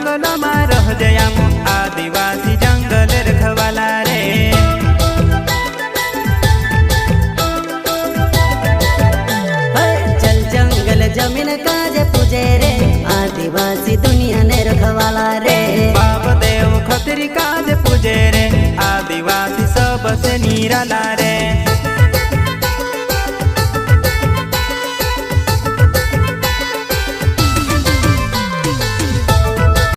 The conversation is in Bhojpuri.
जंगलમાં રહજે આમ आदिवासी जंगल रखवाला रे। चल जंगल जमीन काजे पूजे रे आदिवासी दुनिया ने रखवाला रे। बाप देव खतरी काजे पूजे रे आदिवासी सबसे निराला रे।